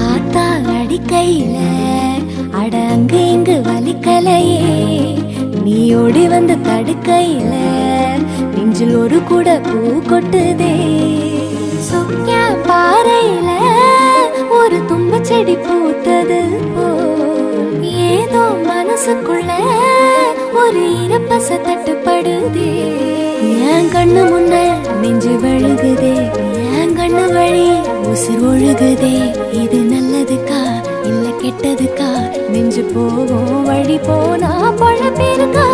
ஆத்தா அடிக்கையில அட அங்கு இங்கு வலிக்கலையே, நீ ஓடி வந்து தடுக்கையில நெஞ்சில் ஒரு கூட பூ கொட்டுதே. சொக்கியா பாறையில ஒரு தும்ப செடி பூத்தது போல் ஏதோ மனசுக்குள்ள ஒரு இறப்பச தட்டுப்படுதே. என் கண்ணு முன்ன நெஞ்சு வழுகுதே, என் கண்ணு வழி உசிர் ஒழுகுதே. இது நல்லதுக்கா இல்ல கெட்டதுக்கா, நெஞ்சு போகும் வழி போனா பழ பேருக்கா.